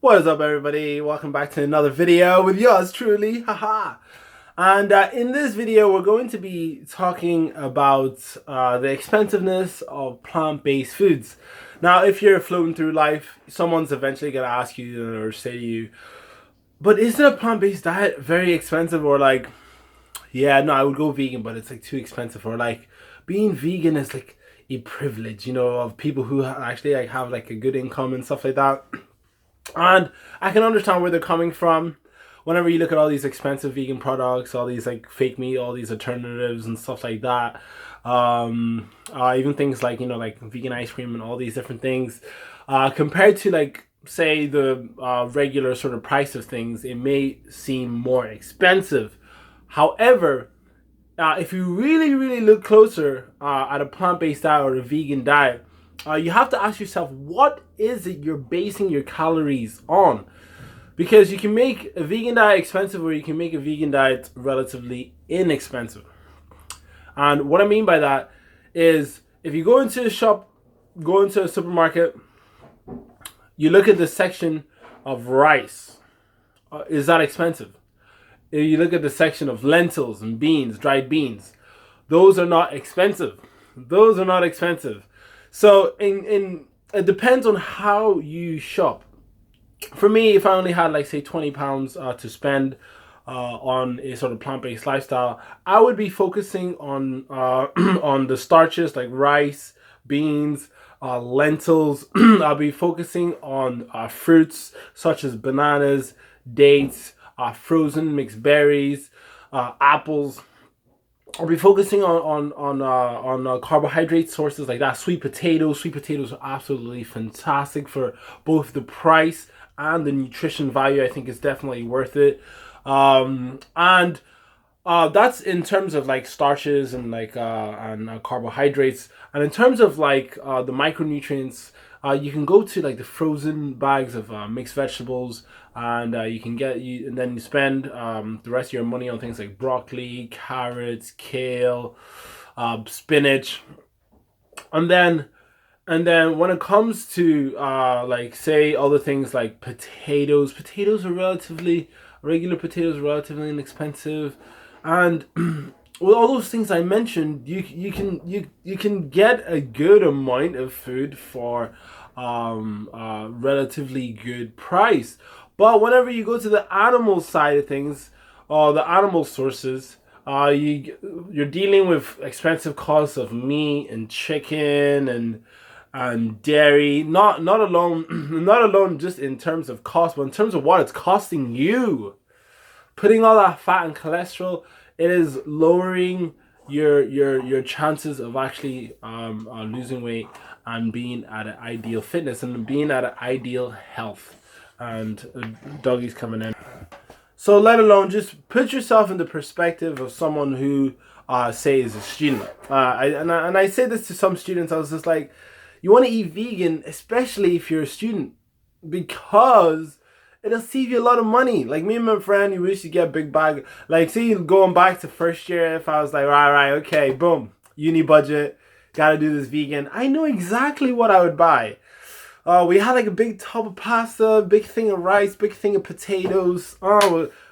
What is up, everybody? Welcome back to another video with yours truly, haha. And in this video, we're going to be talking about the expensiveness of plant-based foods. Now, if you're floating through life, someone's eventually going to ask you or say to you, but isn't a plant-based diet very expensive? Or like, yeah, no, I would go vegan, but it's like too expensive. Or like, being vegan is like a privilege, of people who actually like have like a good income and stuff like that. And I can understand where they're coming from. Whenever you look at all these expensive vegan products, all these like fake meat, all these alternatives and stuff like that, even things like like vegan ice cream and all these different things, compared to like say the regular sort of price of things, it may seem more expensive. However, if you really look closer at a plant-based diet or a vegan diet, you have to ask yourself, what is it you're basing your calories on? Because you can make a vegan diet expensive, or you can make a vegan diet relatively inexpensive. And what I mean by that is, if you go into a shop, go into a supermarket, you look at the section of rice. Is that expensive? If you look at the section of lentils and beans, dried beans, those are not expensive. Those are not expensive. So it depends on how you shop. For me, if I only had like say £20 to spend on a sort of plant-based lifestyle, I would be focusing on on the starches like rice, beans, lentils. I'll be focusing on fruits such as bananas, dates, frozen mixed berries, apples. I'll be focusing on carbohydrate sources like that. Sweet potatoes. Sweet potatoes are absolutely fantastic for both the price and the nutrition value. I think it's definitely worth it. And That's in terms of like starches and like carbohydrates. And in terms of like the micronutrients, you can go to like the frozen bags of mixed vegetables, and you can get you and then you spend the rest of your money on things like broccoli, carrots, kale, spinach, and then when it comes to like say other things like potatoes are relatively regular potatoes are relatively inexpensive, and with all those things I mentioned, you can get a good amount of food for relatively good price. But whenever you go to the animal side of things, or the animal sources, you're dealing with expensive costs of meat and chicken and dairy. Not alone not alone just in terms of cost, but in terms of what it's costing you. Putting all that fat and cholesterol, it is lowering your chances of actually losing weight and being at an ideal fitness and being at an ideal health. And doggy's coming in. So let alone just put yourself in the perspective of someone who, say, is a student. I say this to some students. I was just like, you want to eat vegan, especially if you're a student, because it'll save you a lot of money. Like me and my friend, we used to get a big bag. Like, see, going back to first year, if I was like, right, okay, boom, uni budget, gotta do this vegan, I know exactly what I would buy. We had like a big tub of pasta, big thing of rice, big thing of potatoes,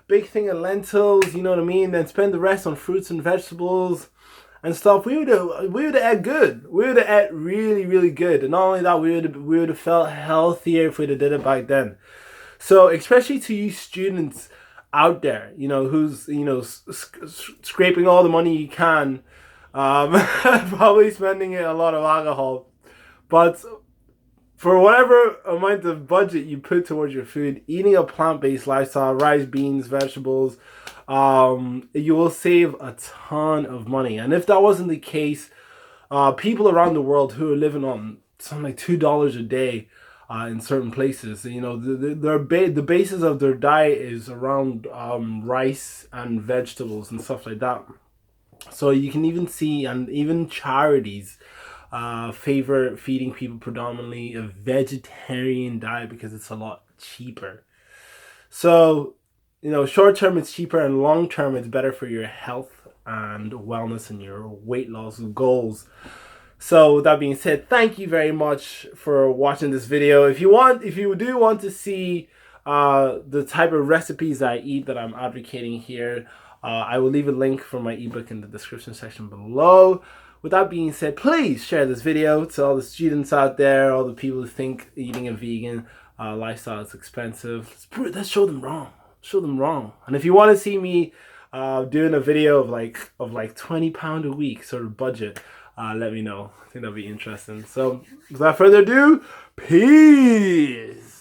big thing of lentils, you know what I mean? Then spend the rest on fruits and vegetables and stuff. We would have ate good. We would have ate really good. And not only that, we would have felt healthier if we'd have did it back then. So especially to you students out there, who's scraping all the money you can, probably spending it a lot of alcohol, but for whatever amount of budget you put towards your food, eating a plant-based lifestyle, rice, beans, vegetables, you will save a ton of money. And if that wasn't the case, people around the world who are living on something like $2 a day in certain places, the basis of their diet is around rice and vegetables and stuff like that. So you can even see, and even charities favor feeding people predominantly a vegetarian diet because it's a lot cheaper. So, short term it's cheaper, and long term it's better for your health and wellness and your weight loss goals. So with that being said, thank you very much for watching this video. If you do want to see the type of recipes I eat that I'm advocating here, I will leave a link for my ebook in the description section below. With that being said, please share this video to all the students out there, all the people who think eating a vegan lifestyle is expensive. Let's show them wrong. Show them wrong. And if you want to see me doing a video of like £20 a week sort of budget, let me know. I think that'll be interesting. So without further ado, peace.